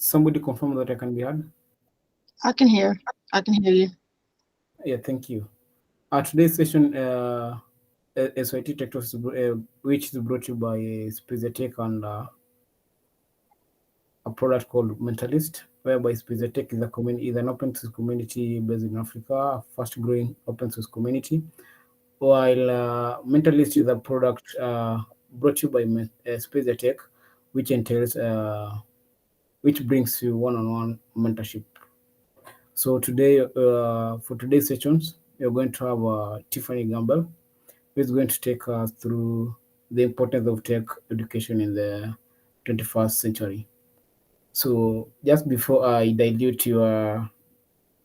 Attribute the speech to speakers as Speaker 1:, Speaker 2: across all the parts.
Speaker 1: Somebody confirm that I can be heard.
Speaker 2: I can hear. I can hear you.
Speaker 1: Yeah, thank you. Today's session, SYT Tech Talks, which is brought to you by Tech and a product called Mentalist, whereby Tech is is an open source community based in Africa, fast growing open source community, while Mentalist is a product brought to you by Tech, which entails which brings you one-on-one mentorship. So today, for today's sessions, we're going to have Tiffany Gamble, who is going to take us through the importance of tech education in the 21st century. So just before I dilute your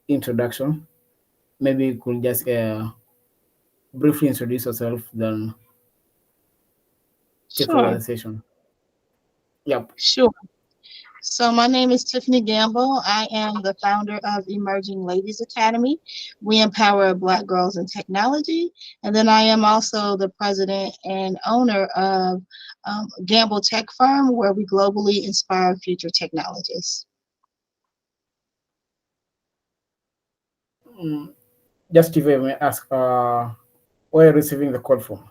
Speaker 1: introduction, maybe you could just briefly introduce yourself, then take over
Speaker 2: Sure.
Speaker 1: the session. Yep.
Speaker 2: Sure. So my name is Tiffany Gamble. I am the founder of Emerging Ladies Academy. We empower Black girls in technology. And then I am also the president and owner of Gamble Tech Firm, where we globally inspire future technologists.
Speaker 1: Just if I may ask, where are you receiving the call from?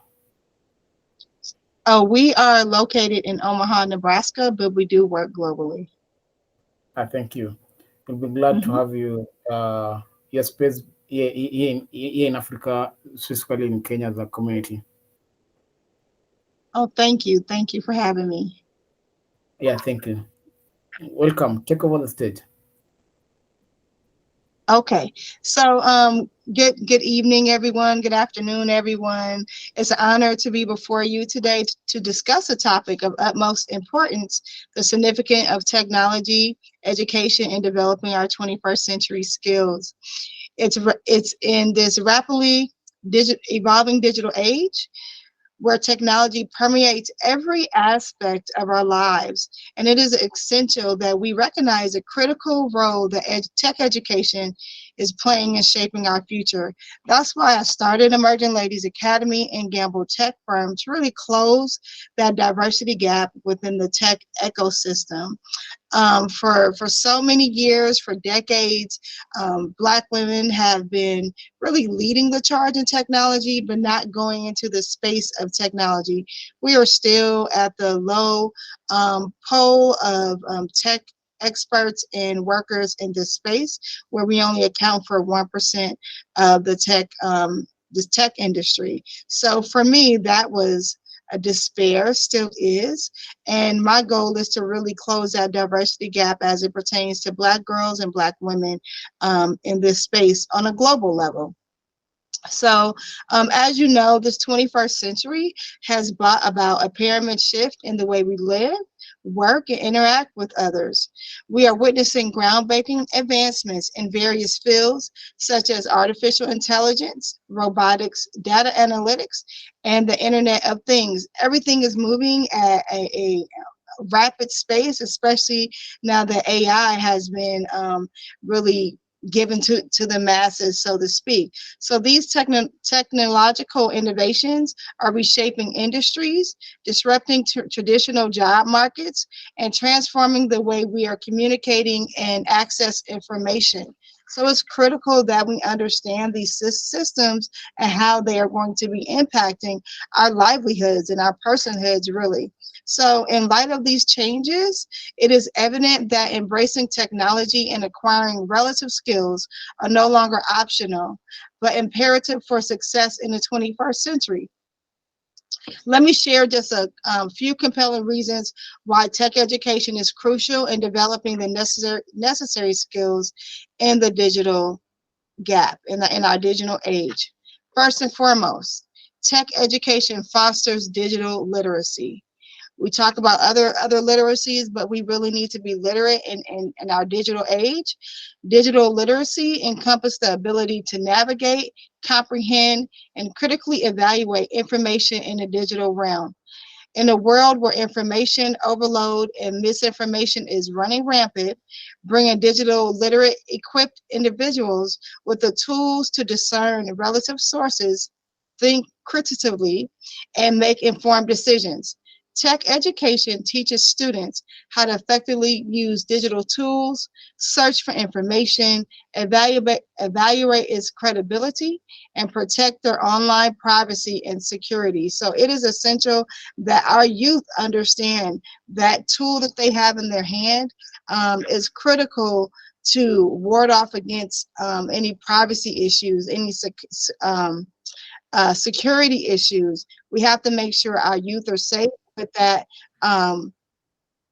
Speaker 2: Oh, we are located in Omaha, Nebraska, but we do work globally.
Speaker 1: Thank you. We'll be glad to
Speaker 2: Mhm.
Speaker 1: have you. Your space here in Africa, specifically in Kenya, as a community.
Speaker 2: Oh, thank you. Thank you for having me.
Speaker 1: Yeah, thank you. Welcome. Take over the stage.
Speaker 2: Okay, so good evening, everyone. Good afternoon, everyone. It's an honor to be before you today to discuss a topic of utmost importance: the significance of technology, education, and developing our 21st century skills. It's in this rapidly evolving digital age where technology permeates every aspect of our lives. And it is essential that we recognize the critical role that tech education is playing in shaping our future. That's why I started Emerging Ladies Academy and Gamble Tech Firm to really close that diversity gap within the tech ecosystem. For so many years, for decades, Black women have been really leading the charge in technology, but not going into the space of technology. We are still at the low pole of tech experts and workers in this space, where we only account for 1% of the tech industry. So for me, that was a despair, still is. And my goal is to really close that diversity gap as it pertains to Black girls and Black women in this space on a global level. So, as you know, this 21st century has brought about a pyramid shift in the way we live, work, and interact with others. We are witnessing groundbreaking advancements in various fields such as artificial intelligence, robotics, data analytics, and the Internet of Things. Everything is moving at a rapid space, especially now that AI has been really given to the masses, so to speak. So these technological innovations are reshaping industries, disrupting traditional job markets, and transforming the way we are communicating and access information. So it's critical that we understand these systems and how they are going to be impacting our livelihoods and our personhoods, really. So, in light of these changes, it is evident that embracing technology and acquiring relative skills are no longer optional, but imperative for success in the 21st century. Let me share just a few compelling reasons why tech education is crucial in developing the necessary skills in the digital gap, in our digital age. First and foremost, tech education fosters digital literacy. We talk about other literacies, but we really need to be literate in our digital age. Digital literacy encompasses the ability to navigate, comprehend, and critically evaluate information in the digital realm. In a world where information overload and misinformation is running rampant, bringing digital literate equipped individuals with the tools to discern relative sources, think critically, and make informed decisions. Tech education teaches students how to effectively use digital tools, search for information, evaluate its credibility, and protect their online privacy and security. So it is essential that our youth understand that tool that they have in their hand is critical to ward off against any privacy issues, any security issues. We have to make sure our youth are safe with um,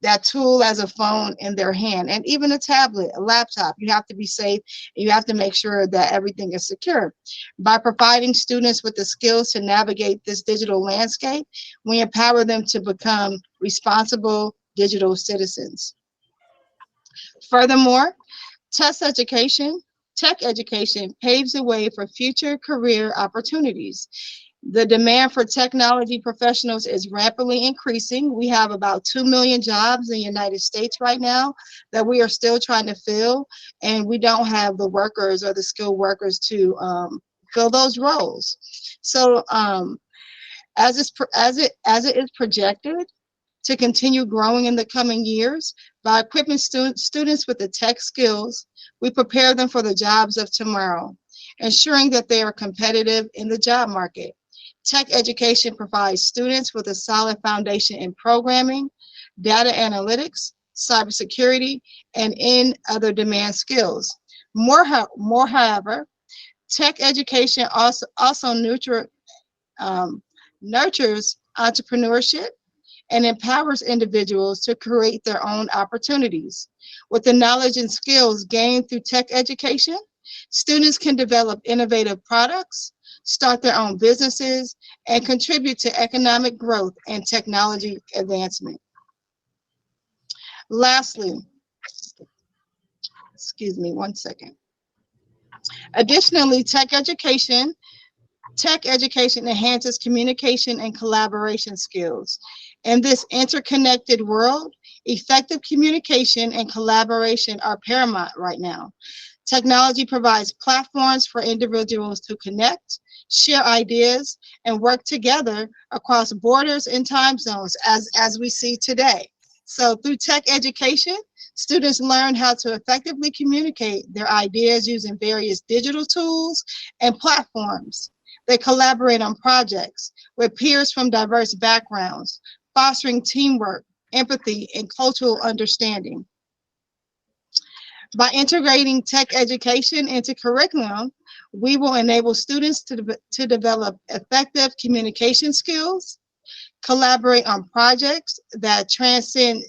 Speaker 2: that tool as a phone in their hand, and even a tablet, a laptop. You have to be safe, and you have to make sure that everything is secure. By providing students with the skills to navigate this digital landscape, we empower them to become responsible digital citizens. Furthermore, tech education, tech education paves the way for future career opportunities. The demand for technology professionals is rapidly increasing. We have about 2 million jobs in the United States right now that we are still trying to fill, and we don't have the workers or the skilled workers to fill those roles. So as it is projected to continue growing in the coming years, by equipping students with the tech skills, we prepare them for the jobs of tomorrow, ensuring that they are competitive in the job market. Tech education provides students with a solid foundation in programming, data analytics, cybersecurity, and in other demand skills. However, tech education also nurtures entrepreneurship and empowers individuals to create their own opportunities. With the knowledge and skills gained through tech education, students can develop innovative products, start their own businesses, and contribute to economic growth and technology advancement. Lastly, excuse me one second. Additionally, tech education enhances communication and collaboration skills. In this interconnected world, effective communication and collaboration are paramount right now. Technology provides platforms for individuals to connect, share ideas, and work together across borders and time zones, as we see today. So through tech education, students learn how to effectively communicate their ideas using various digital tools and platforms. They collaborate on projects with peers from diverse backgrounds, fostering teamwork, empathy, and cultural understanding. By integrating tech education into curriculum, we will enable students to develop effective communication skills, collaborate on projects that transcend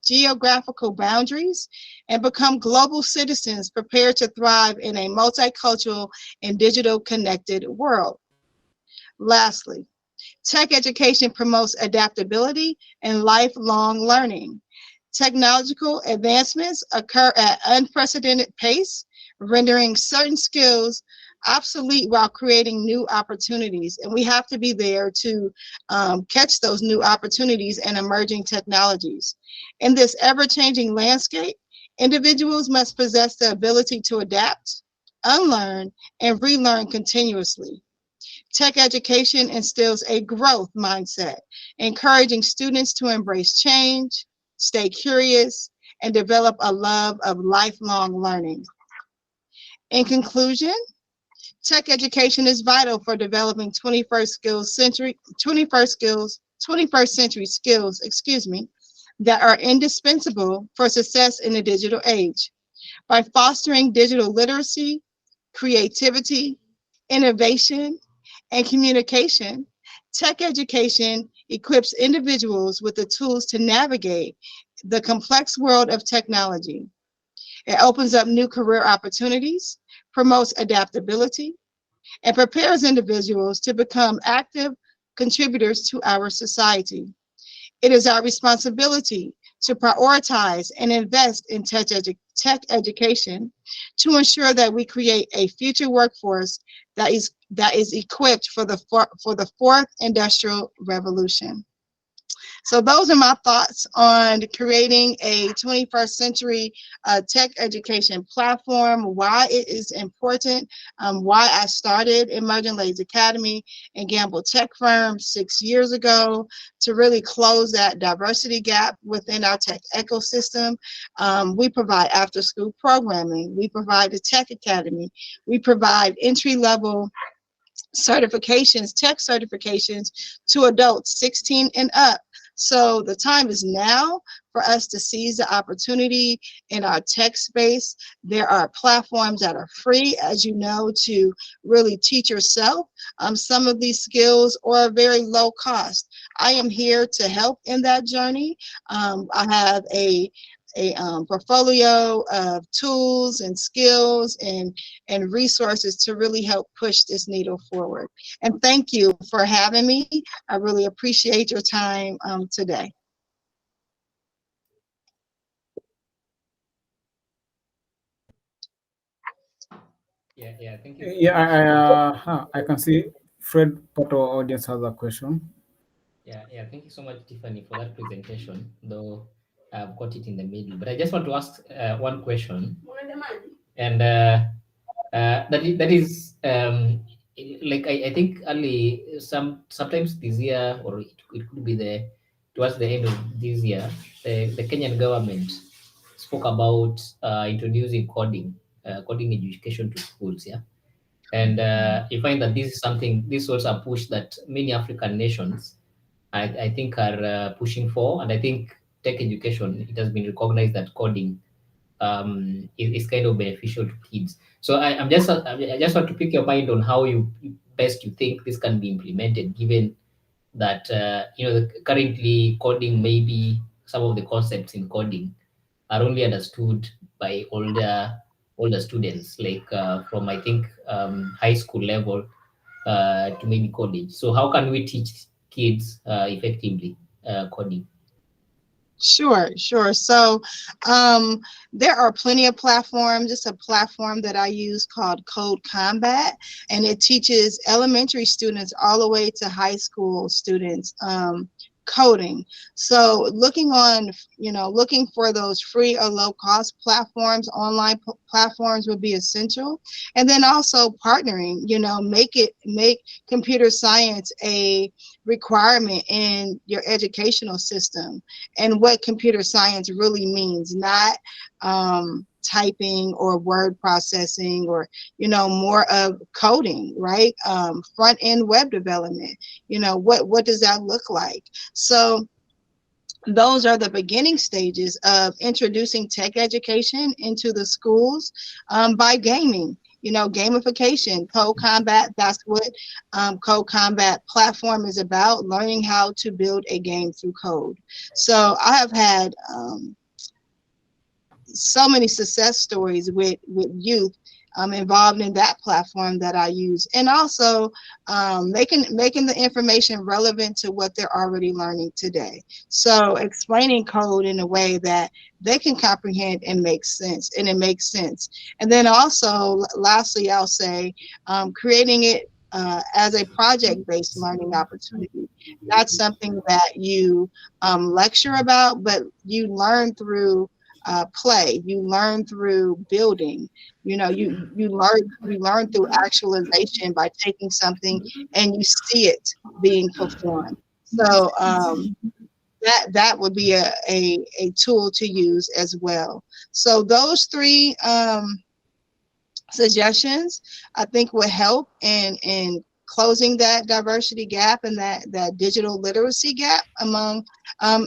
Speaker 2: geographical boundaries, and become global citizens prepared to thrive in a multicultural and digital connected world. Lastly, tech education promotes adaptability and lifelong learning. Technological advancements occur at unprecedented pace, rendering certain skills obsolete while creating new opportunities. And we have to be there to catch those new opportunities and emerging technologies. In this ever-changing landscape, individuals must possess the ability to adapt, unlearn, and relearn continuously. Tech education instills a growth mindset, encouraging students to embrace change, stay curious, and develop a love of lifelong learning. In conclusion, tech education is vital for developing 21st century skills, that are indispensable for success in the digital age. By fostering digital literacy, creativity, innovation, and communication, tech education equips individuals with the tools to navigate the complex world of technology. It opens up new career opportunities, promotes adaptability, and prepares individuals to become active contributors to our society. It is our responsibility to prioritize and invest in tech education to ensure that we create a future workforce that is equipped for the fourth industrial revolution. So those are my thoughts on creating a 21st century tech education platform, why it is important, why I started Emerging Ladies Academy and Gamble Tech Firm 6 years ago to really close that diversity gap within our tech ecosystem. We provide after-school programming. We provide the Tech Academy. We provide entry-level certifications, tech certifications to adults 16 and up. So the time is now for us to seize the opportunity in our tech space. There are platforms that are free, as you know, to really teach yourself some of these skills, or are very low cost. I am here to help in that journey. I have a portfolio of tools and skills and resources to really help push this needle forward. And thank you for having me. I really appreciate your time today.
Speaker 3: Thank you so
Speaker 1: Yeah,
Speaker 3: much.
Speaker 1: I can see Fred Poto audience has a question.
Speaker 3: Thank you so much, Tiffany, for that presentation, though I've got it in the middle. But I just want to ask one question, and like I think early sometimes this year, or it could be towards the end of this year, the Kenyan government spoke about introducing coding education to schools. Yeah. And you find that this was a push that many African nations, I think, are pushing for. And I think tech education, it has been recognized that coding is kind of beneficial to kids. So I just want to pick your mind on how you think this can be implemented, given that currently coding, maybe some of the concepts in coding are only understood by older students, like from, I think, high school level to maybe college. So how can we teach kids effectively coding?
Speaker 2: Sure, sure. So there are plenty of platforms. It's a platform that I use called Code Combat, and it teaches elementary students all the way to high school students coding. So looking for those free or low cost platforms, online platforms would be essential. And then also partnering, make computer science a requirement in your educational system, and what computer science really means, not typing or word processing, or more of coding, right? Front end web development, what does that look like? So those are the beginning stages of introducing tech education into the schools by gaming. Gamification, Code Combat, that's what Code Combat platform is about, learning how to build a game through code. So I have had so many success stories with youth involved in that platform that I use, and also making the information relevant to what they're already learning today. So explaining code in a way that they can comprehend and make sense, and it makes sense. And then also, lastly, I'll say creating it as a project-based learning opportunity, not something that you lecture about, but you learn through play. You learn through building. You learn through actualization by taking something and you see it being performed. So that would be a tool to use as well. So those three suggestions, I think, would help in closing that diversity gap and that digital literacy gap among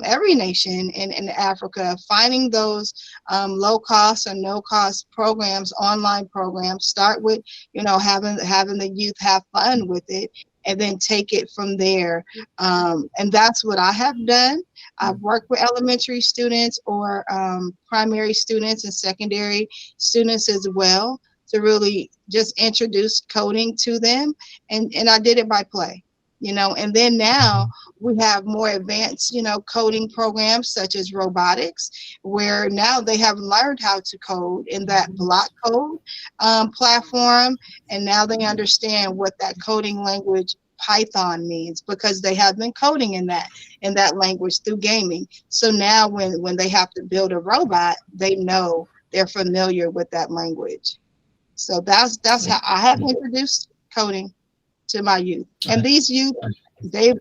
Speaker 2: every nation in Africa. Finding those low cost or no cost programs, online programs. Start with having the youth have fun with it, and then take it from there. And that's what I have done. I've worked with elementary students, or primary students and secondary students as well, to really just introduce coding to them. And I did it by play, and then now we have more advanced, coding programs such as robotics, where now they have learned how to code in that block code platform. And now they understand what that coding language Python means, because they have been coding in that language through gaming. So now when they have to build a robot, they know, they're familiar with that language. So that's how I have introduced coding to my youth. And these youth, they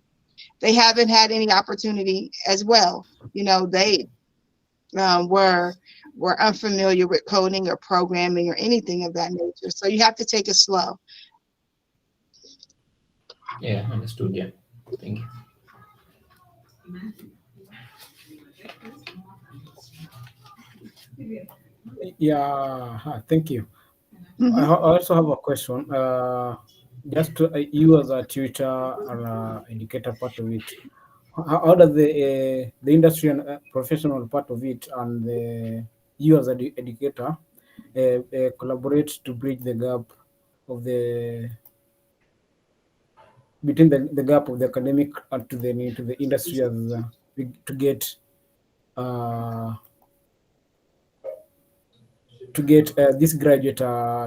Speaker 2: haven't had any opportunity as well. You know, they were unfamiliar with coding or programming or anything of that nature. So you have to take it slow.
Speaker 3: Yeah, understood. Yeah, thank you.
Speaker 1: Yeah, thank you. I
Speaker 2: Mhm.
Speaker 1: also have a question. Just to, you as a tutor or educator part of it, how does the industry and professional part of it and you as an educator collaborate to bridge the gap of the between the gap of the academic and to the industry as to get uh, this graduate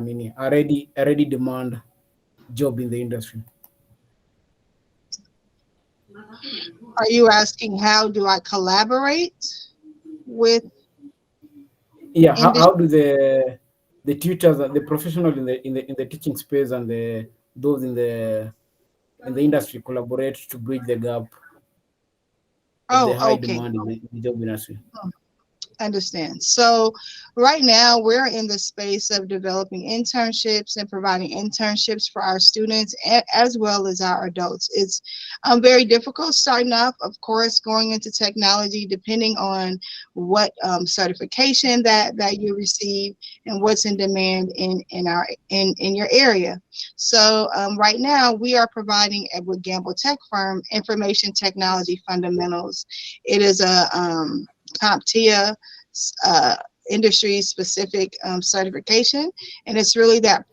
Speaker 1: meaning a ready demand job in the industry.
Speaker 2: Are you asking how do I collaborate with
Speaker 1: Yeah,
Speaker 2: industry?
Speaker 1: how do the tutors, the professional in the teaching space and the those in the industry collaborate to bridge the gap of the
Speaker 2: Oh,
Speaker 1: high
Speaker 2: okay.
Speaker 1: demand in the job industry?
Speaker 2: Understand. So right now we're in the space of developing internships and providing internships for our students as well as our adults. It's very difficult starting off, of course, going into technology, depending on what certification that you receive and what's in demand in your area. So right now we are providing with Gamble Tech Firm information technology fundamentals. It is a CompTIA uh, industry specific certification, and it's really that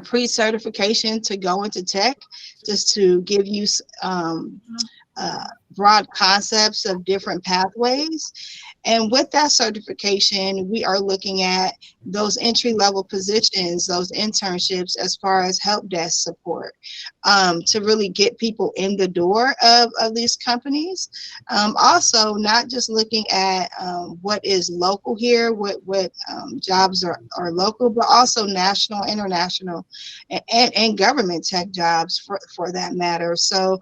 Speaker 2: pre-certification to go into tech, just to give you broad concepts of different pathways. And with that certification, we are looking at those entry-level positions, those internships, as far as help desk support, to really get people in the door of these companies. Also, not just looking at what is local here, what jobs are local, but also national, international, and government tech jobs for that matter. So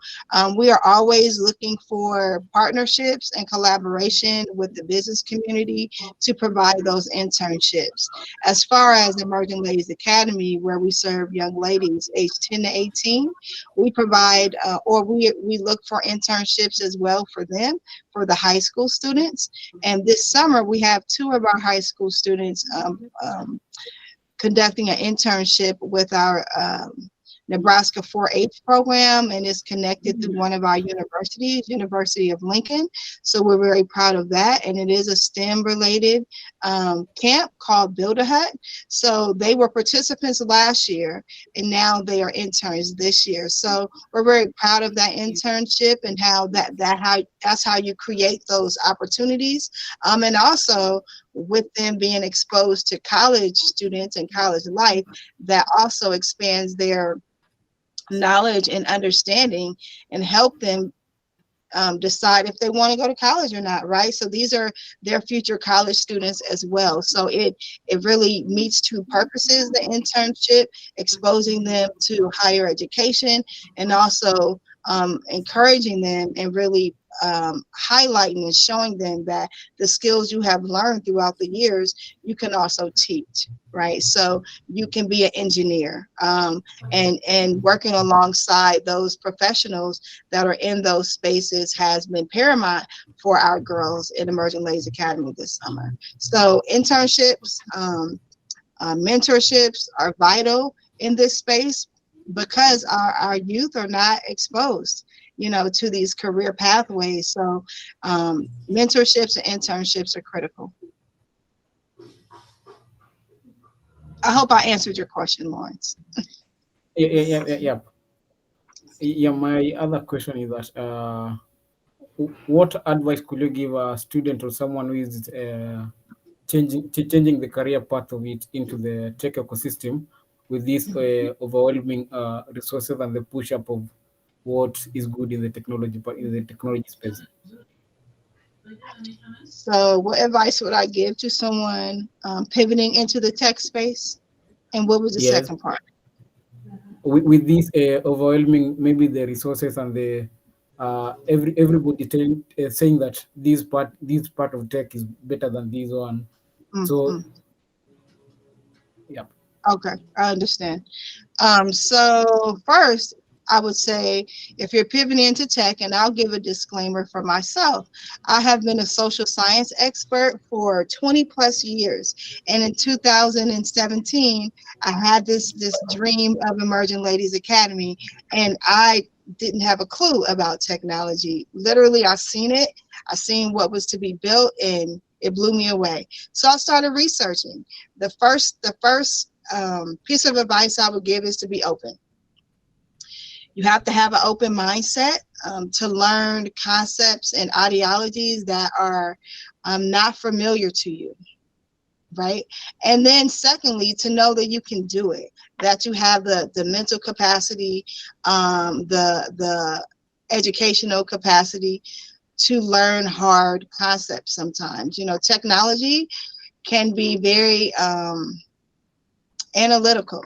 Speaker 2: we are always looking for partnerships and collaboration with the business community to provide those internships. As far as Emerging Ladies Academy, where we serve young ladies aged 10 to 18, we provide or we look for internships as well for them, for the high school students. And this summer we have 2 of our high school students conducting an internship with our Nebraska 4-H program, and is connected through one of our universities, University of Lincoln. So we're very proud of that, and it is a STEM related camp called Build-A-Hut. So they were participants last year, and now they are interns this year. So we're very proud of that internship and how that's how you create those opportunities, and also with them being exposed to college students and college life, that also expands their knowledge and understanding and help them decide if they want to go to college or not, right? So these are their future college students as well. So it really meets 2 purposes, the internship, exposing them to higher education, and also encouraging them and really highlighting and showing them that the skills you have learned throughout the years, you can also teach, right? So you can be an engineer, and working alongside those professionals that are in those spaces has been paramount for our girls in Emerging Ladies Academy this summer. So internships, mentorships are vital in this space, because our youth are not exposed, to these career pathways. So mentorships and internships are critical. I hope I answered your question, Lawrence.
Speaker 1: Yeah. My other question is that what advice could you give a student or someone who is changing the career path of it into the tech ecosystem, with this overwhelming resources and the push up of what is good in the technology space.
Speaker 2: So what advice would I give to someone pivoting into the tech space? And what was the
Speaker 1: Yes,
Speaker 2: second part?
Speaker 1: with this overwhelming, maybe the resources and the everybody saying that this part of tech is better than this one. So
Speaker 2: Mm-hmm.
Speaker 1: yeah.
Speaker 2: Okay, I understand. So first, I would say if you're pivoting into tech, and I'll give a disclaimer for myself, I have been a social science expert for 20 plus years. And in 2017, I had this dream of Emerging Ladies Academy, and I didn't have a clue about technology. Literally, I seen what was to be built, and it blew me away. So I started researching. The first piece of advice I would give is to be open. You have to have an open mindset to learn concepts and ideologies that are not familiar to you, right? And then secondly, to know that you can do it, that you have the mental capacity, the educational capacity to learn hard concepts sometimes. You know, technology can be very analytical,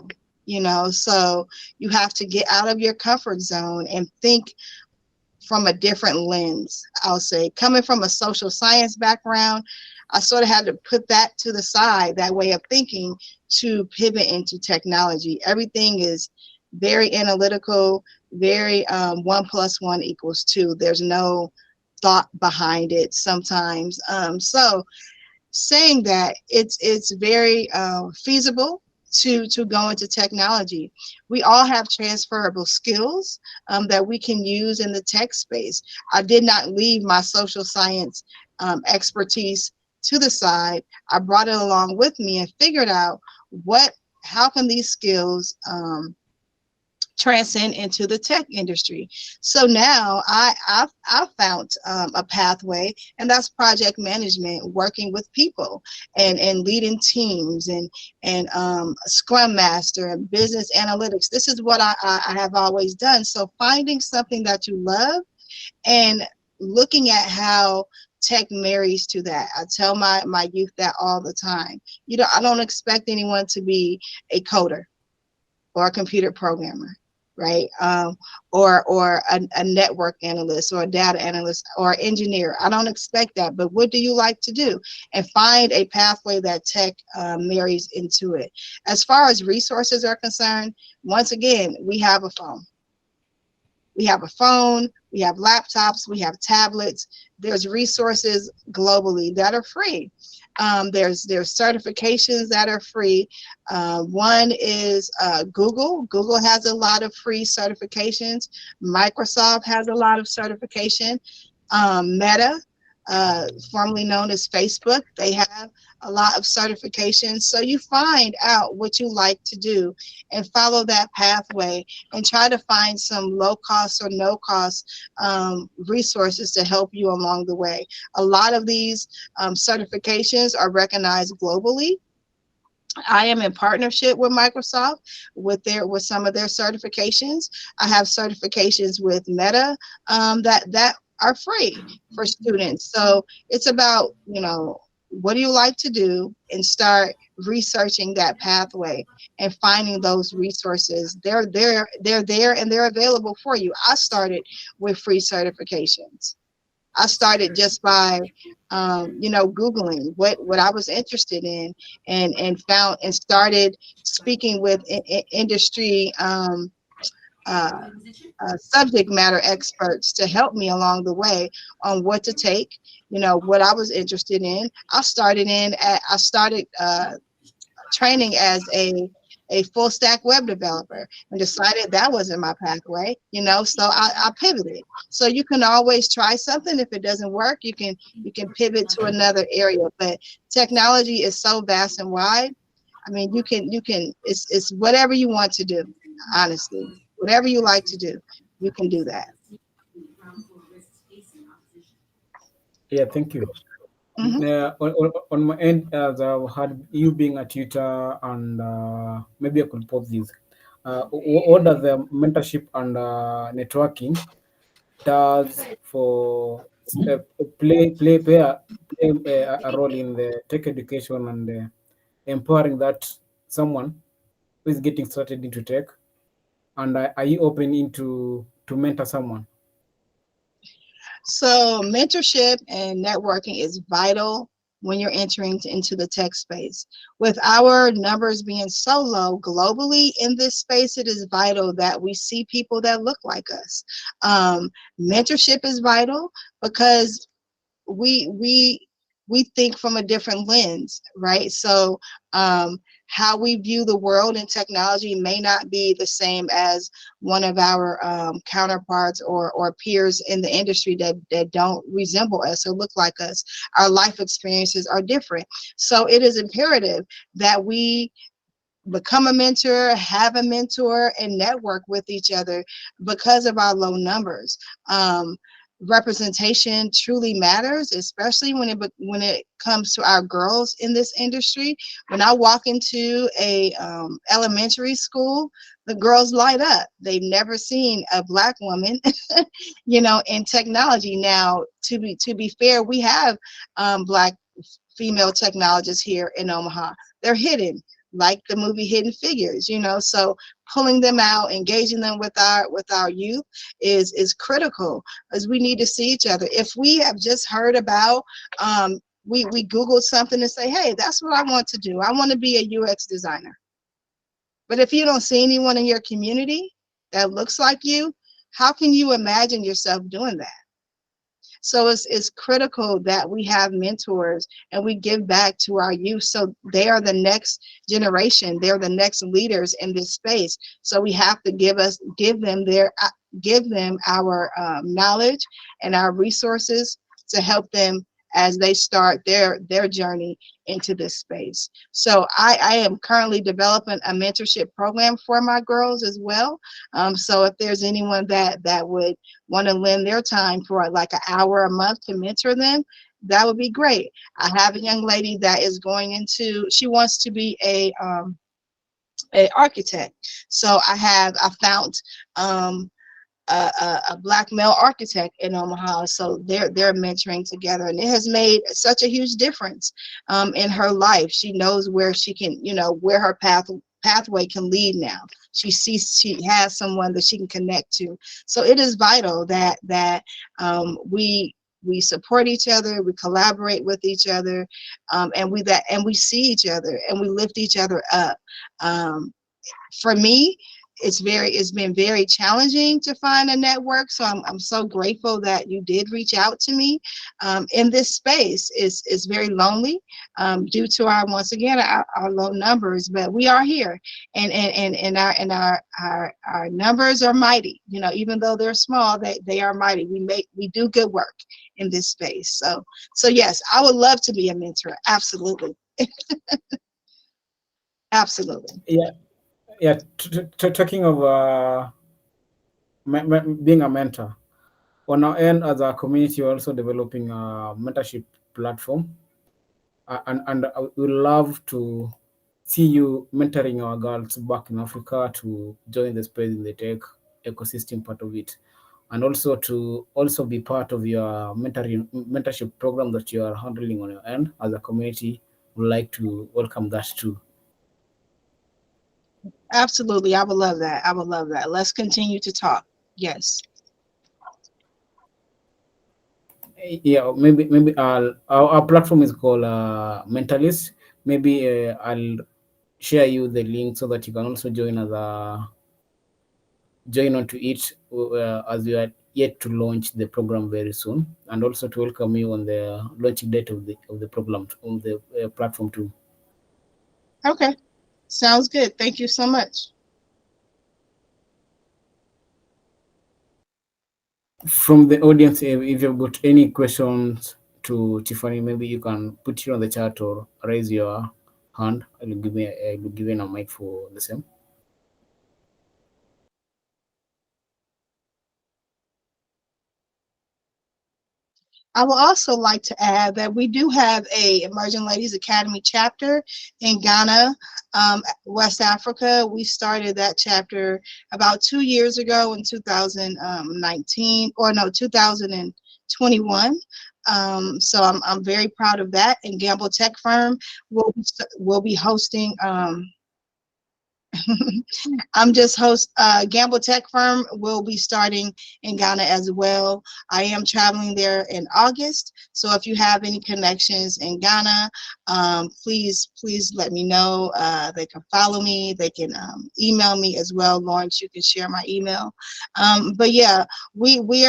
Speaker 2: so you have to get out of your comfort zone and think from a different lens. I'll say, coming from a social science background, I sort of had to put that to the side, that way of thinking, to pivot into technology. Everything is very analytical, very 1+1=2. There's no thought behind it sometimes. So saying that, it's very feasible to go into technology. We all have transferable skills that we can use in the tech space. I did not leave my social science expertise to the side. I brought it along with me and figured out how can these skills transcend into the tech industry. So now I've found a pathway, and that's project management, working with people and leading teams and Scrum Master and business analytics. This is what I have always done. So finding something that you love and looking at how tech marries to that. I tell my youth that all the time. I don't expect anyone to be a coder or a computer programmer, right? Or a network analyst or a data analyst or engineer. I don't expect that, but what do you like to do? And find a pathway that tech marries into it. As far as resources are concerned, once again, we have a phone. We have laptops, we have tablets. There's resources globally that are free. There's certifications that are free. One is Google. Google has a lot of free certifications. Microsoft has a lot of certification. Meta, formerly known as Facebook, they have a lot of certifications. So you find out what you like to do and follow that pathway and try to find some low cost or no cost resources to help you along the way. A lot of these certifications are recognized globally. I am in partnership with Microsoft with some of their certifications. I have certifications with Meta that are free for students. So it's about, what do you like to do, and start researching that pathway and finding those resources. They're there and they're available for you. I started with free certifications. I started just by, Googling what I was interested in, and found and started speaking with industry subject matter experts to help me along the way on what to take, what I was interested in. I started training as a full stack web developer and decided that wasn't my pathway, so I pivoted. So you can always try something. If it doesn't work, you can pivot to another area. But technology is so vast and wide. I mean, you can it's whatever you want to do, honestly. Whatever you like to do, you can do that.
Speaker 1: Yeah, thank you.
Speaker 2: Mm-hmm. Mhm.
Speaker 1: On my end, as I've had you being a tutor, and maybe I could pose this. What does the mentorship and networking does for play a role in the tech education and empowering that someone who is getting started into tech, and are you open into to mentor someone?
Speaker 2: So mentorship and networking is vital when you're entering into the tech space. With our numbers being so low globally in this space, it is vital that we see people that look like us. Um, Mentorship is vital because we we we think from a different lens, right? So um, how we view the world and technology may not be the same as one of our counterparts or peers in the industry that don't resemble us or look like us. Our life experiences are different. So it is imperative that we become a mentor, have a mentor, and network with each other because of our low numbers. Representation truly matters, especially when it comes to our girls in this industry. When I walk into a elementary school, the girls light up. They've never seen a Black woman, in technology. Now, to be fair, we have Black female technologists here in Omaha. They're hidden, like the movie Hidden Figures, so pulling them out, engaging them with our youth is critical, as we need to see each other. If we have just heard about we Googled something and say, hey, that's what I want to do. I want to be a UX designer. But if you don't see anyone in your community that looks like you, how can you imagine yourself doing that? So it's critical that we have mentors and we give back to our youth, so they are the next generation. They're the next leaders in this space. So we have to give them our knowledge and our resources to help them as they start their journey into this space. So I am currently developing a mentorship program for my girls as well. So if there's anyone that would want to lend their time for like an hour a month to mentor them, that would be great. I have a young lady that is she wants to be a architect. So I found a Black male architect in Omaha. So they're mentoring together, and it has made such a huge difference in her life. She knows where she can, where her pathway can lead now. She sees she has someone that she can connect to. So it is vital that we support each other, we collaborate with each other, and we see each other and we lift each other up. For me, it's been very challenging to find a network. So I'm so grateful that you did reach out to me. In this space is very lonely due to once again our low numbers, but we are here, and our numbers are mighty. Even though they're small, they are mighty. We do good work in this space. So yes, I would love to be a mentor. Absolutely. Absolutely.
Speaker 1: Yeah, yeah. Talking of being a mentor, on our end as a community, we're also developing a mentorship platform, and we love to see you mentoring our girls back in Africa to join the space in the tech ecosystem part of it, and also to also be part of your mentorship program that you are handling on your end as a community. Would like to welcome that too.
Speaker 2: Absolutely. I would love that. I would love that. Let's continue to talk. Yes.
Speaker 1: Yeah, maybe our platform is called Mentalist. Maybe I'll share you the link so that you can also join onto it as we are yet to launch the program very soon, and also to welcome you on the launching date of the program on the platform too.
Speaker 2: Okay. Sounds good. Thank you so much.
Speaker 1: From the audience, if you've got any questions to Tiffany, maybe you can put it on the chat or raise your hand. I'll give you a mic for the same.
Speaker 2: I would also like to add that we do have a Emerging Ladies Academy chapter in Ghana, West Africa. We started that chapter about 2 years ago in 2019, or no, 2021. So I'm very proud of that. And Gamble Tech Firm will be hosting. I'm just Gamble Tech Firm will be starting in Ghana as well. I am traveling there in August. So if you have any connections in Ghana, please let me know. They can follow me. They can email me as well. Lawrence, you can share my email. But yeah, we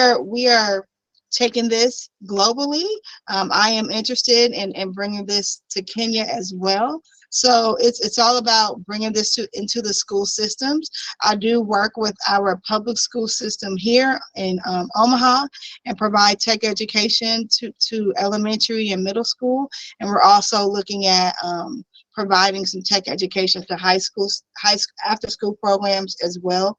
Speaker 2: are taking this globally. I am interested in bringing this to Kenya as well. So it's all about bringing this into the school systems. I do work with our public school system here in Omaha and provide tech education to elementary and middle school. And we're also looking at providing some tech education to high school after school programs as well.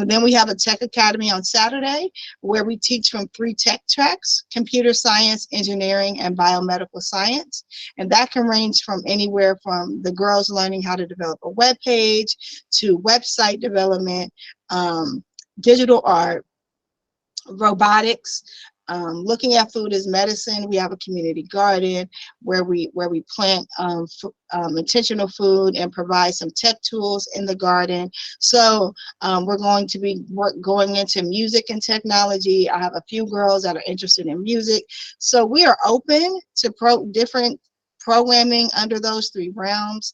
Speaker 2: Then we have a tech academy on Saturday where we teach from 3 tech tracks: computer science, engineering, and biomedical science. And that can range from anywhere from the girls learning how to develop a web page to website development, digital art, robotics, looking at food as medicine. We have a community garden where we plant intentional food and provide some tech tools in the garden. So we're going to be going into music and technology. I have a few girls that are interested in music. So we are open to different programming under those 3 realms.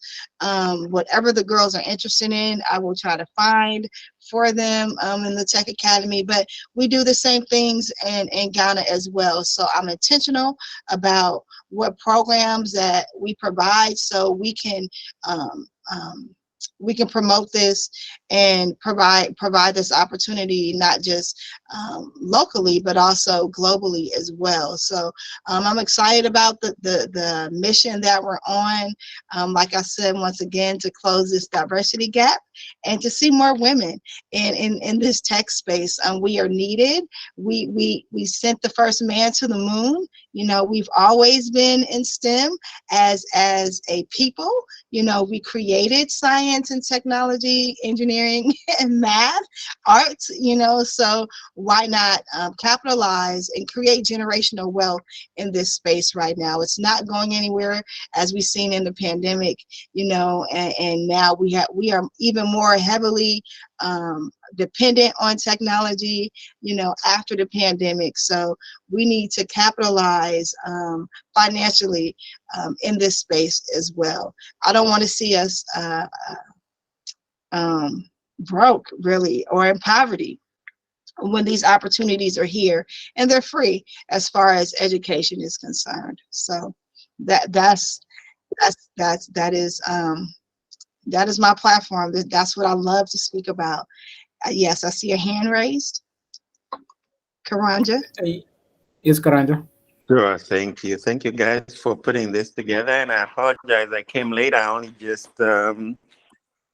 Speaker 2: Whatever the girls are interested in, I will try to find for them in the Tech Academy. But we do the same things in Ghana as well. So I'm intentional about what programs that we provide so we can promote this and provide this opportunity, not just locally, but also globally as well. So I'm excited about the mission that we're on. Like I said, once again, to close this diversity gap and to see more women in this tech space. We are needed. We sent the first man to the moon. You know, we've always been in STEM as a people. You know, we created science and technology, engineering and math, arts, you know, so why not capitalize and create generational wealth in this space right now? It's not going anywhere, as we've seen in the pandemic, you know, and now we are even more heavily dependent on technology, you know, after the pandemic. So we need to capitalize financially in this space as well. I don't want to see us broke, really, or in poverty when these opportunities are here and they're free as far as education is concerned. So that is my platform. That's what I love to speak about. Yes, I see a hand raised. Karanja.
Speaker 1: Yes, Karanja.
Speaker 4: Sure, thank you. Thank you guys for putting this together. And I apologize, I came late. I only just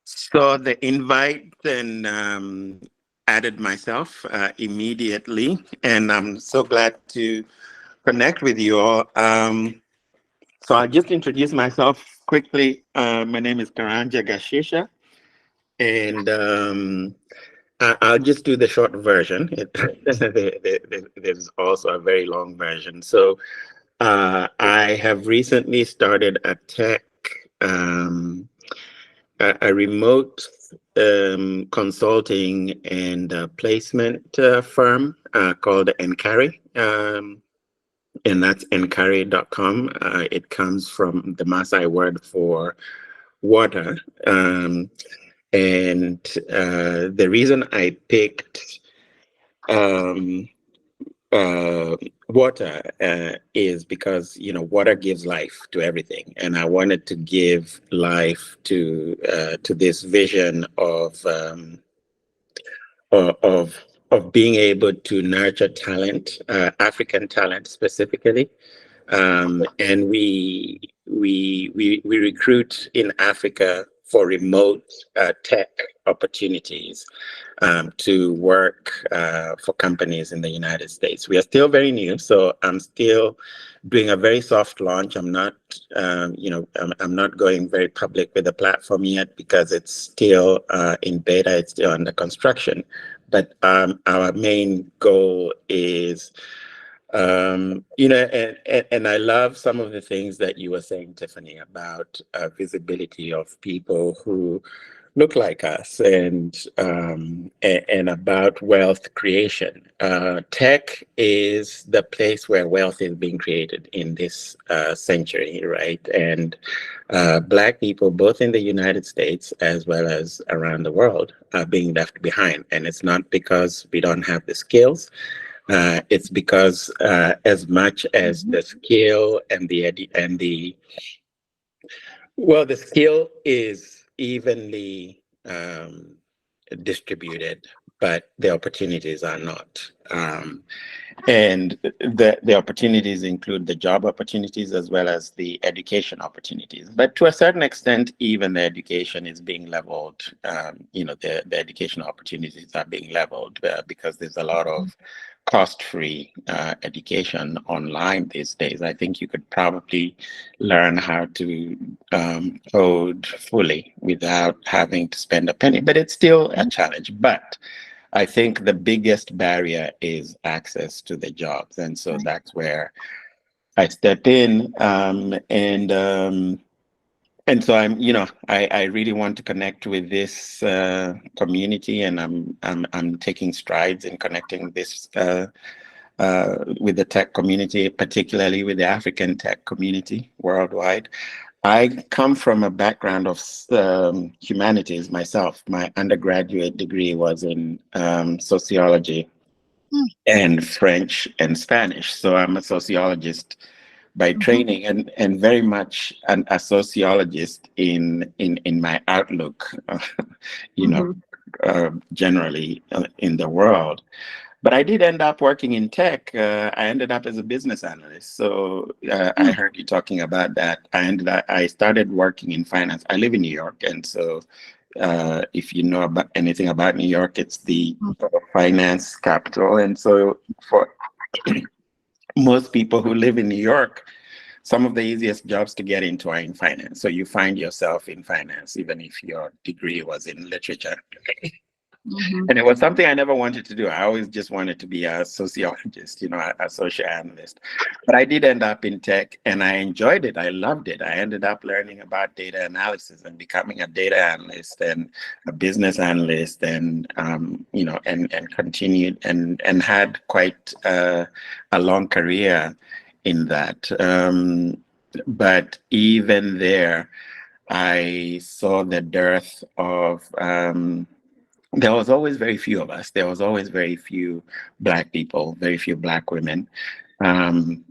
Speaker 4: saw the invite and added myself immediately. And I'm so glad to connect with you all. So I'll just introduce myself quickly. My name is Karanja Gashisha. And I'll just do the short version. There's also a very long version. So I have recently started a remote consulting and placement firm called Encarry. And that's encarry.com. It comes from the Maasai word for water. And the reason I picked water is because, you know, water gives life to everything, and I wanted to give life to this vision of being able to nurture talent, African talent specifically, and we recruit in Africa for remote tech opportunities to work for companies in the United States. We are still very new, so I'm still doing a very soft launch. I'm not, I'm not going very public with the platform yet because it's still in beta. It's still under construction. But our main goal is, and I love some of the things that you were saying, Tiffany, about visibility of people who look like us, and about wealth creation. Tech is the place where wealth is being created in this century, right? And Black people, both in the United States as well as around the world, are being left behind. And it's not because we don't have the skills. It's because as much as the skill and the skill is evenly distributed, but the opportunities are not. And the opportunities include the job opportunities as well as the education opportunities. But to a certain extent, even the education is being leveled. The education opportunities are being leveled because there's a lot of cost-free education online these days. I think you could probably learn how to code fully without having to spend a penny, but it's still a challenge. But I think the biggest barrier is access to the jobs. And so that's where I step in. And so I really want to connect with this community, and I'm taking strides in connecting this with the tech community, particularly with the African tech community worldwide. I come from a background of humanities myself. My undergraduate degree was in sociology and French and Spanish. So I'm a sociologist by training, and very much a sociologist in my outlook, generally in the world. But I did end up working in tech. I ended up as a business analyst. So I heard you talking about that. I started working in finance. I live in New York, and so if you know about anything about New York, it's the finance capital. And so for most people who live in New York, some of the easiest jobs to get into are in finance. So you find yourself in finance, even if your degree was in literature. And it was something I never wanted to do. I always just wanted to be a sociologist, a social analyst. But I did end up in tech, and I enjoyed it. I loved it. I ended up learning about data analysis and becoming a data analyst and a business analyst, and and continued and had quite a long career in that. But even there, I saw the dearth of there was always very few of us. There was always very few Black people, very few Black women. One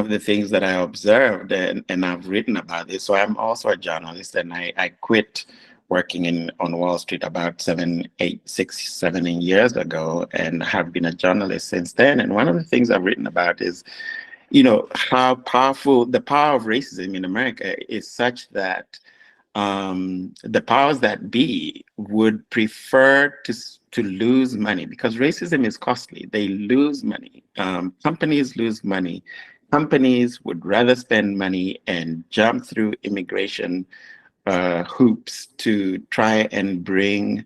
Speaker 4: of the things that I observed, and I've written about this, so I'm also a journalist, and I quit working on Wall Street about 7 years ago, and have been a journalist since then. And one of the things I've written about is, how powerful the power of racism in America is, such that the powers that be would prefer to lose money, because racism is costly. They lose money. Companies lose money. Companies would rather spend money and jump through immigration hoops to try and bring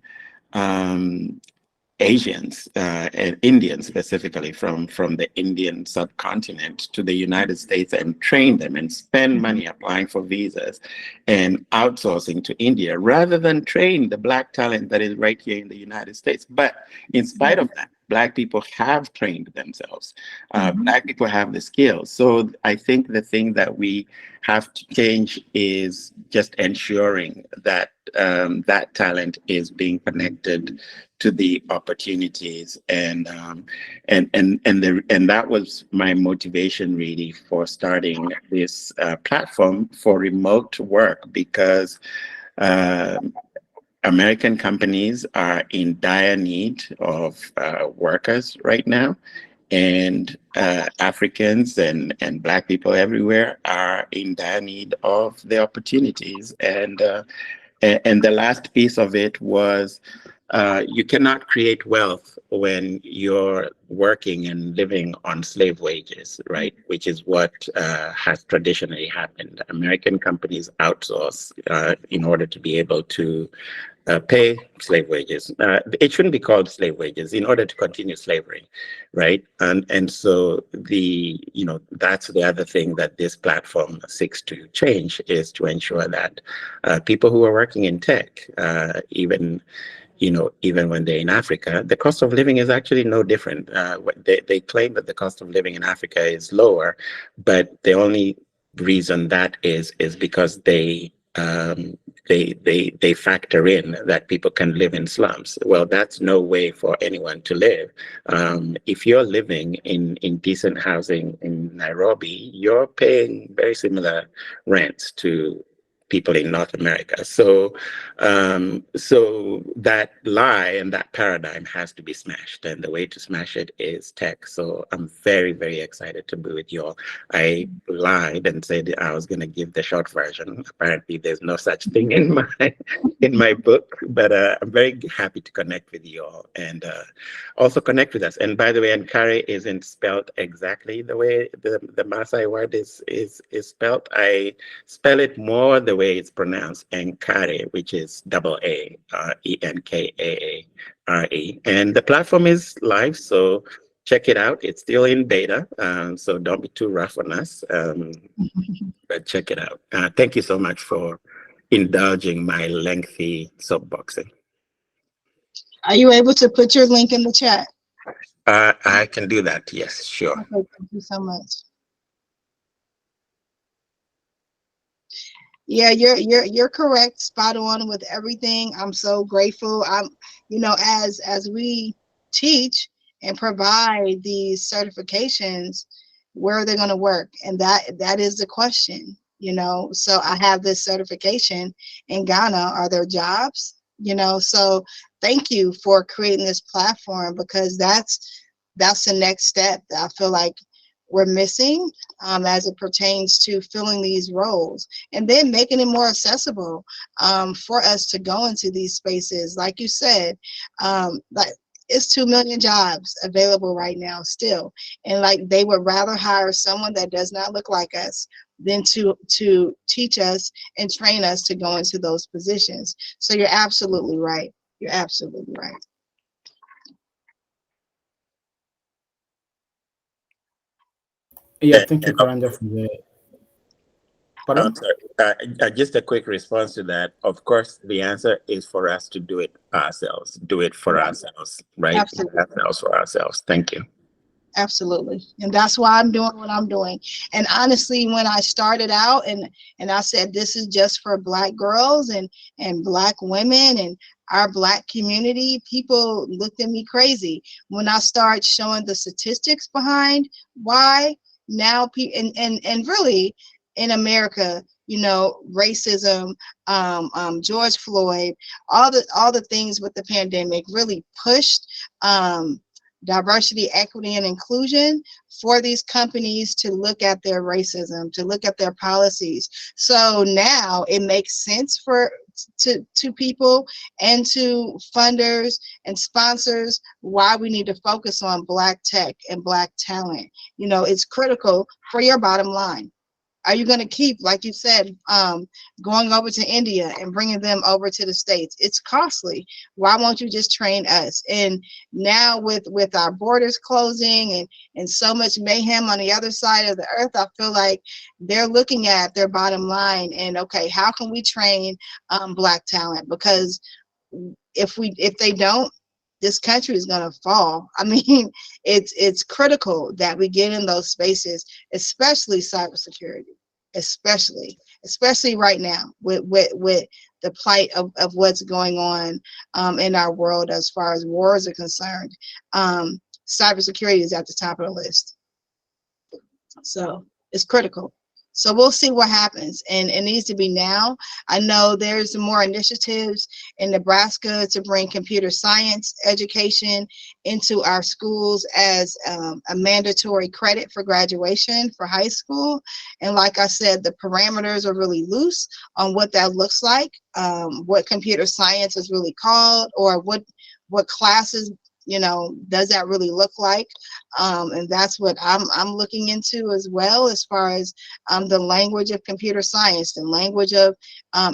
Speaker 4: Asians and Indians specifically from the Indian subcontinent to the United States and train them and spend money applying for visas and outsourcing to India, rather than train the Black talent that is right here in the United States. But in spite of that, Black people have trained themselves. Black people have the skills. So I think the thing that we have to change is just ensuring that that talent is being connected to the opportunities, and that was my motivation really for starting this platform for remote work, because American companies are in dire need of workers right now, and Africans and Black people everywhere are in dire need of the opportunities. And the last piece of it was you cannot create wealth when you're working and living on slave wages, right? Which is what has traditionally happened. American companies outsource in order to be able to pay slave wages. It shouldn't be called slave wages in order to continue slavery, right? And so that's the other thing that this platform seeks to change, is to ensure that people who are working in tech, even when they're in Africa, the cost of living is actually no different. They claim that the cost of living in Africa is lower, but the only reason that is because they factor in that people can live in slums. Well, that's no way for anyone to live. If you're living in decent housing in Nairobi, you're paying very similar rents to people in North America. So that lie and that paradigm has to be smashed. And the way to smash it is tech. So I'm very, very excited to be with you all. I lied and said I was going to give the short version. Apparently there's no such thing in my book, but I'm very happy to connect with you all and also connect with us. And by the way, Nkare isn't spelled exactly the way the Maasai word is spelled. I spell it more the way it's pronounced, Nkare, which is double A, Enkaare. And the platform is live, so check it out. It's still in beta, so don't be too rough on us, but check it out. Thank you so much for indulging my lengthy soapboxing.
Speaker 2: Are you able to put your link in the chat?
Speaker 4: I can do that, yes, sure.
Speaker 2: Okay, thank you so much. Yeah, you're correct, spot on with everything. I'm so grateful. As we teach and provide these certifications, where are they going to work? And that is the question, So I have this certification in Ghana. Are there jobs? So thank you for creating this platform, because that's the next step that I feel like we're missing as it pertains to filling these roles, and then making it more accessible for us to go into these spaces. Like you said, like it's 2 million jobs available right now still, and like they would rather hire someone that does not look like us than to teach us and train us to go into those positions. So you're absolutely right. You're absolutely right.
Speaker 1: Yeah, thank you, Karanja, for the. Pardon?
Speaker 4: Just a quick response to that. Of course, the answer is for us to do it ourselves. Do it for ourselves, right?
Speaker 2: Absolutely.
Speaker 4: Ourselves for ourselves. Thank you.
Speaker 2: Absolutely. And that's why I'm doing what I'm doing. And honestly, when I started out and I said, this is just for Black girls and Black women and our Black community, people looked at me crazy. When I started showing the statistics behind why now people, and really in America, racism, George Floyd, all the things with the pandemic really pushed diversity, equity, and inclusion for these companies to look at their racism, to look at their policies. So now it makes sense to people and to funders and sponsors why we need to focus on Black tech and Black talent. It's critical for your bottom line. Are you going to keep, like you said, going over to India and bringing them over to the States? It's costly. Why won't you just train us? And now with our borders closing and so much mayhem on the other side of the earth, I feel like they're looking at their bottom line and, okay, how can we train Black talent? Because if they don't, this country is going to fall. I mean, it's critical that we get in those spaces, especially cybersecurity, especially right now with the plight of what's going on in our world as far as wars are concerned. Cybersecurity is at the top of the list. So it's critical. So we'll see what happens, and it needs to be now. I know there's more initiatives in Nebraska to bring computer science education into our schools as a mandatory credit for graduation for high school. And like I said, the parameters are really loose on what that looks like, what computer science is really called, or what classes, does that really look like? And that's what I'm looking into as well, as far as the language of computer science, the language of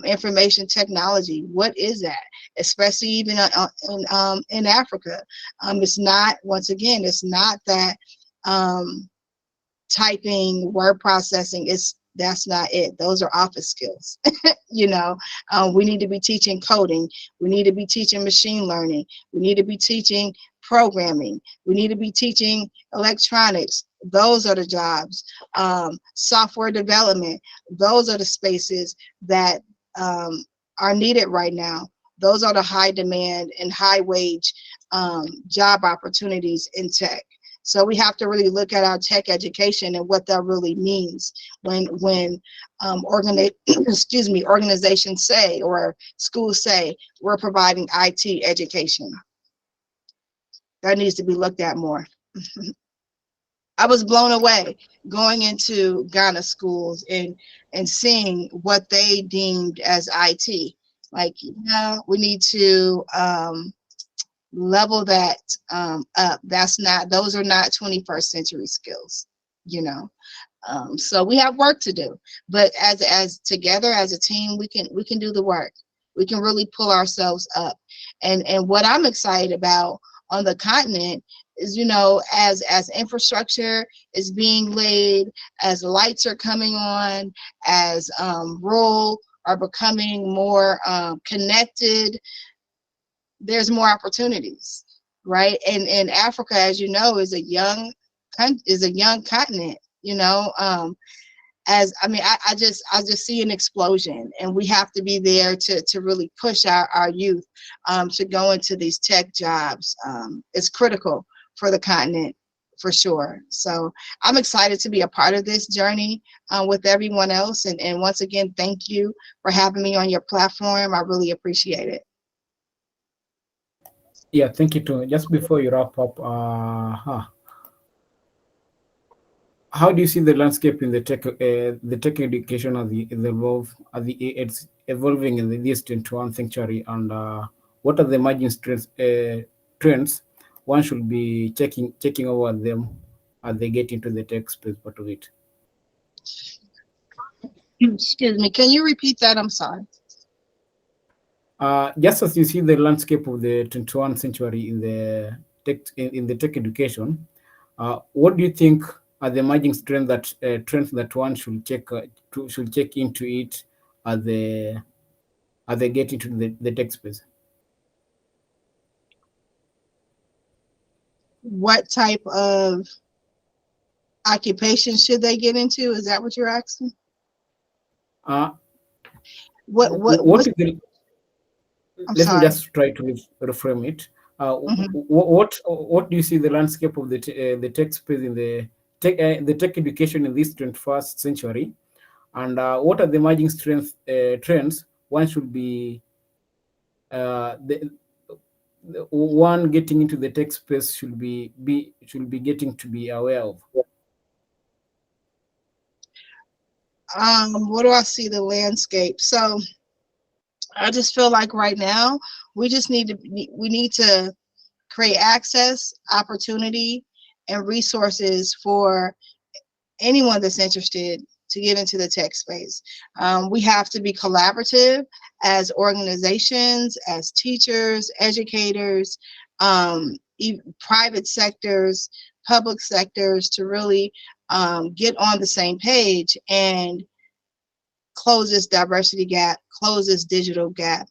Speaker 2: information technology. What is that? Especially even in Africa. It's not, once again, it's not that typing, word processing, that's not it. Those are office skills. We need to be teaching coding. We need to be teaching machine learning. We need to be teaching programming. We need to be teaching electronics. Those are the jobs. Software development. Those are the spaces that are needed right now. Those are the high demand and high wage job opportunities in tech. So we have to really look at our tech education and what that really means when organizations say, or schools say, we're providing IT education. That needs to be looked at more. I was blown away going into Ghana schools and seeing what they deemed as IT. Like, we need to level that up. Those are not 21st century skills, so we have work to do, but as together as a team, we can do the work. We can really pull ourselves up. And what I'm excited about on the continent is, as infrastructure is being laid, as lights are coming on, as rural are becoming more connected, there's more opportunities, right? And Africa, as you know, is a young continent. I just see an explosion, and we have to be there to really push our youth to go into these tech jobs. It's critical for the continent, for sure. So I'm excited to be a part of this journey with everyone else. And once again, thank you for having me on your platform. I really appreciate it.
Speaker 1: Yeah, thank you too. Just before you wrap up, how do you see the landscape in the tech education as it's evolving in this 21st century, and what are the emerging trends one should be checking over them as they get into the tech space part of it?
Speaker 2: Excuse me, can you repeat that? I'm sorry.
Speaker 1: Just as you see the landscape of the 21st century in the tech education, what do you think are the emerging trends that one should check into it as they get into the tech space?
Speaker 2: What type of occupation should they get into? Is that what you're asking?
Speaker 1: What is the? Let me just try to reframe it. What do you see the landscape of the tech space in the tech education in this 21st century, and what are the emerging trends one should be one getting into the tech space should be getting to be aware of?
Speaker 2: What do I see the landscape? So I just feel like right now we need to create access, opportunity, and resources for anyone that's interested to get into the tech space. We have to be collaborative as organizations, as teachers, educators, private sectors, public sectors, to really get on the same page and close this diversity gap, close this digital gap.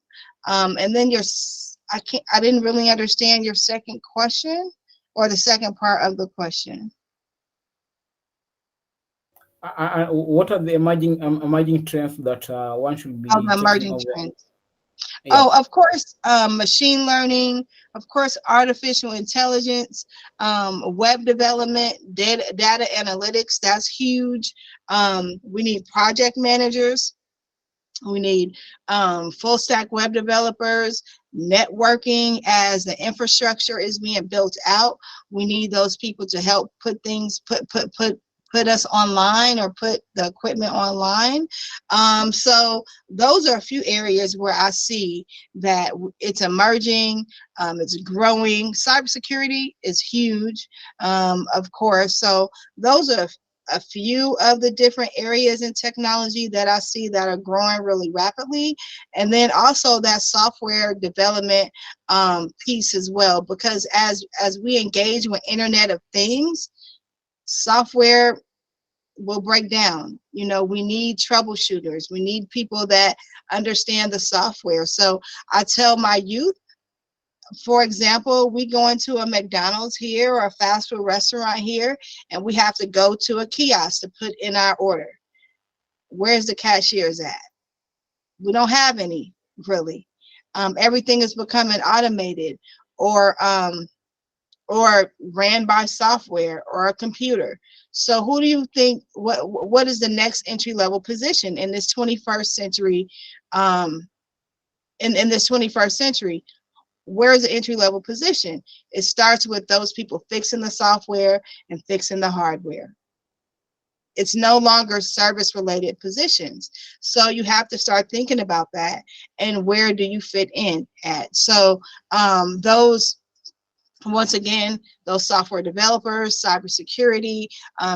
Speaker 2: And then I didn't really understand your second question, or the second part of the question.
Speaker 1: What are the emerging trends that one should be
Speaker 2: emerging
Speaker 1: over?
Speaker 2: trends.
Speaker 1: Yeah.
Speaker 2: Oh, of course, machine learning, of course, artificial intelligence, web development, data analytics, that's huge. We need project managers. We need full stack web developers, networking as the infrastructure is being built out. We need those people to help put things, put us online or put the equipment online. So those are a few areas where I see that it's emerging, it's growing. Cybersecurity is huge, of course. So those are a few of the different areas in technology that I see that are growing really rapidly. And then also that software development piece as well, because as we engage with Internet of Things, software will break down. You know, we need troubleshooters. We need people that understand the software. So I tell my youth, for example, we go into a McDonald's here or a fast food restaurant here, and we have to go to a kiosk to put in our order. Where's the cashiers at? We don't have any, really. Everything is becoming automated or ran by software or a computer. So who do you think, what is the next entry-level position in this 21st century? In this 21st century, where is the entry-level position? It starts with those people fixing the software and fixing the hardware. It's no longer service-related positions. So you have to start thinking about that and where do you fit in at. So those, once again, those software developers, cybersecurity,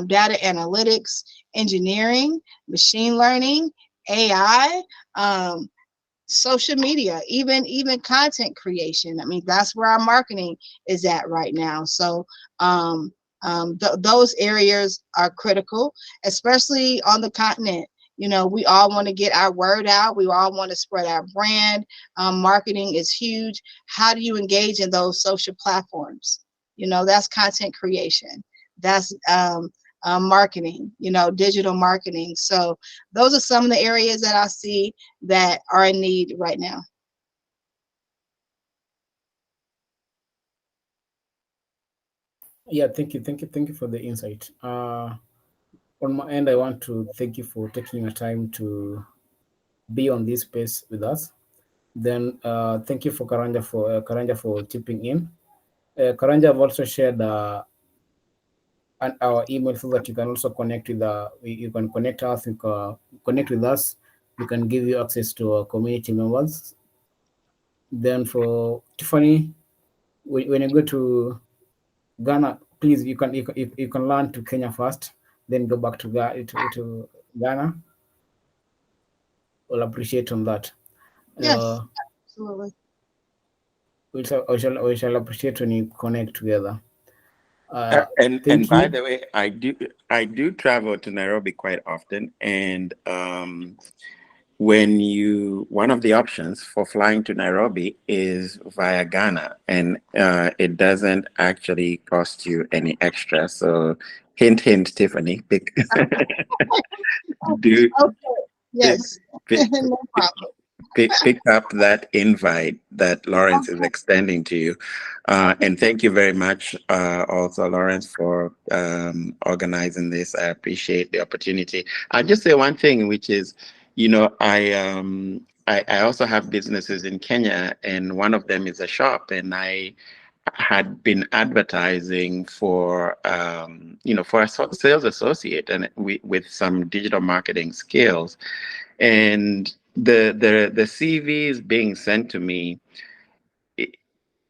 Speaker 2: data analytics, engineering, machine learning, AI, social media, even content creation. I mean, that's where our marketing is at right now. So those areas are critical, especially on the continent. You know, we all want to get our word out. We all want to spread our brand. Marketing is huge. How do you engage in those social platforms? You know, that's content creation. That's marketing, you know, digital marketing. So those are some of the areas that I see that are in need right now.
Speaker 1: Yeah, thank you for the insight. On my end, I want to thank you for taking your time to be on this space with us. Then thank you for Karanja for chipping in. Karanja have also shared our email so that you can also connect with you can connect us, you can connect with us. We can give you access to our community members. Then for Tiffany, when you go to Ghana, please you can learn to Kenya first, then go back to Ghana. We'll appreciate on that.
Speaker 2: Yes, absolutely.
Speaker 1: We shall appreciate when you connect together.
Speaker 4: And
Speaker 1: Thank
Speaker 4: by
Speaker 1: you.
Speaker 4: the way, I do travel to Nairobi quite often, and one of the options for flying to Nairobi is via Ghana, and it doesn't actually cost you any extra. So hint, hint, Tiffany, do
Speaker 2: Okay. Yes.
Speaker 4: pick,
Speaker 2: No problem.
Speaker 4: pick up that invite that Lawrence is extending to you. And thank you very much also, Lawrence, for organizing this. I appreciate the opportunity. I'll just say one thing, which is, you know, I also have businesses in Kenya, and one of them is a shop, and I had been advertising for for a sales associate and with some digital marketing skills, and the CVs being sent to me,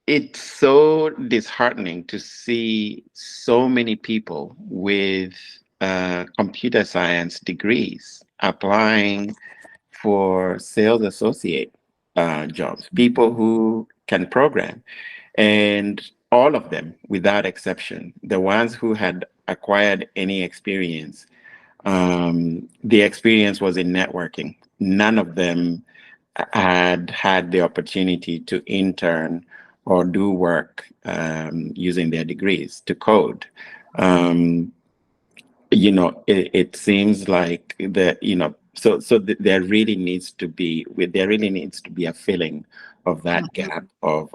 Speaker 4: it's so disheartening to see so many people with computer science degrees applying for sales associate jobs, people who can program. And all of them, without exception, the ones who had acquired any experience, the experience was in networking. None of them had the opportunity to intern or do work using their degrees to code. It seems like there really needs to be a filling of that gap of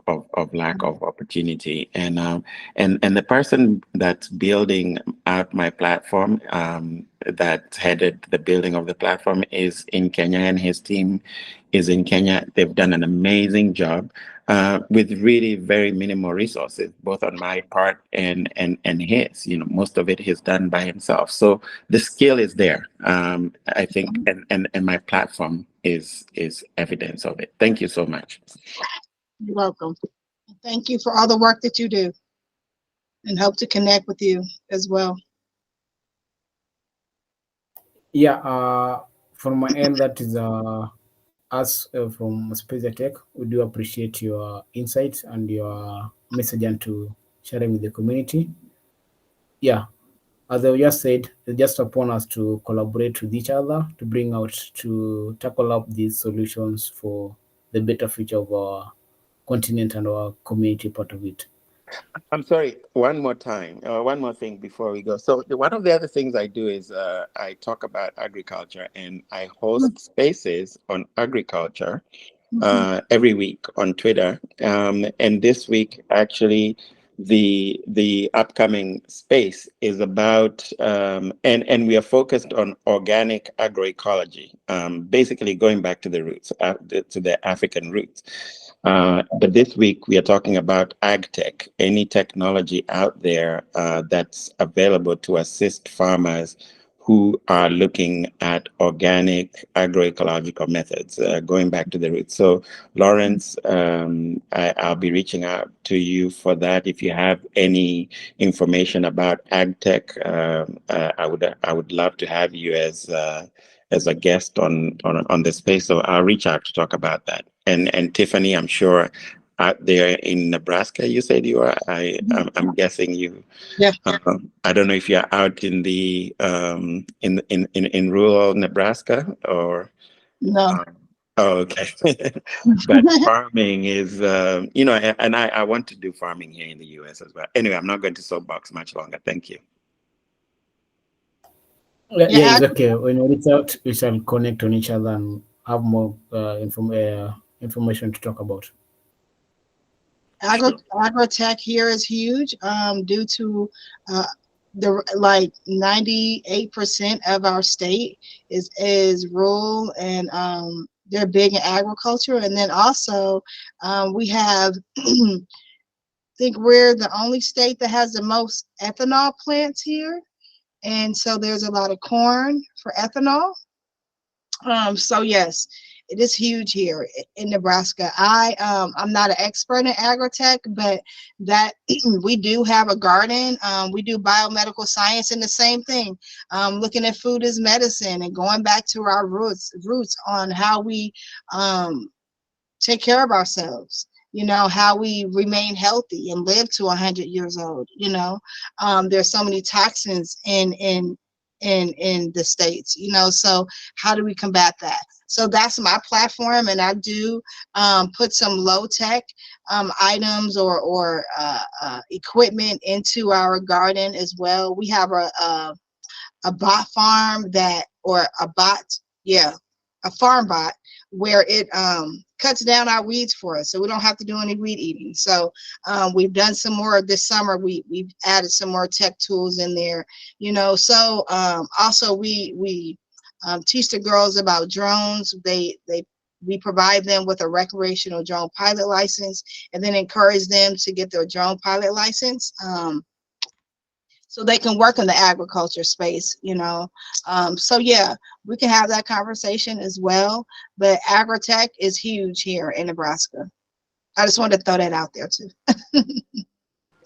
Speaker 4: lack of opportunity, and the person that's building out my platform, that headed the building of the platform, is in Kenya, and his team is in Kenya. They've done an amazing job with really very minimal resources, both on my part and his. Most of it he's done by himself. So the skill is there, I think, and my platform is evidence of it. Thank you so much.
Speaker 2: You're welcome. Thank you for all the work that you do, and hope to connect with you as well.
Speaker 1: Yeah, from my end, that is us from Spazer Tech. We do appreciate your insights and your message and to sharing with the community. Yeah, as I just said, it's just upon us to collaborate with each other to bring out, to tackle up these solutions for the better future of our continent and our community part of it.
Speaker 4: I'm sorry, one more thing before we go. So one of the other things I do is I talk about agriculture, and I host spaces on agriculture every week on Twitter. And this week, actually, the upcoming space is about, and we are focused on organic agroecology, basically going back to the roots, to the African roots. But this week we are talking about ag tech, any technology out there that's available to assist farmers who are looking at organic agroecological methods, going back to the roots. So Lawrence, I'll be reaching out to you for that. If you have any information about ag tech, I would love to have you as a guest on the space. So I'll reach out to talk about that. And Tiffany, I'm sure out there in Nebraska, you said you are. I'm guessing you.
Speaker 2: Yeah.
Speaker 4: I don't know if you're out in the in rural Nebraska or.
Speaker 2: No.
Speaker 4: Oh, okay. But farming is, and I want to do farming here in the U.S. as well. Anyway, I'm not going to soapbox much longer. Thank you.
Speaker 1: Yeah,
Speaker 2: Yeah,
Speaker 1: it's okay. When we reach out, we shall connect on each other and have more information to talk about.
Speaker 2: Agrotech here is huge, due to the 98% of our state is rural, and they're big in agriculture. And then also we have I think we're the only state that has the most ethanol plants here, and so there's a lot of corn for ethanol. So yes, it is huge here in Nebraska. I'm not an expert in agritech, but that we do have a garden. We do biomedical science, and the same thing, looking at food as medicine and going back to our roots on how we take care of ourselves. How we remain healthy and live to 100 years old. There's so many toxins in the states. So how do we combat that? So that's my platform, and I do put some low tech items or equipment into our garden as well. We have a bot farm a farm bot where it cuts down our weeds for us, so we don't have to do any weed eating. So we've done some more this summer. We've added some more tech tools in there. So also we teach the girls about drones. We provide them with a recreational drone pilot license, and then encourage them to get their drone pilot license, so they can work in the agriculture space. So yeah, we can have that conversation as well. But agritech is huge here in Nebraska. I just wanted to throw that out there too.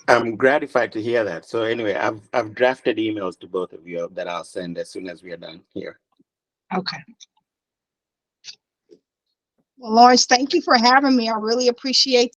Speaker 4: I'm gratified to hear that. So anyway, I've drafted emails to both of you that I'll send as soon as we are done here.
Speaker 2: Okay. Well, Lawrence, thank you for having me. I really appreciate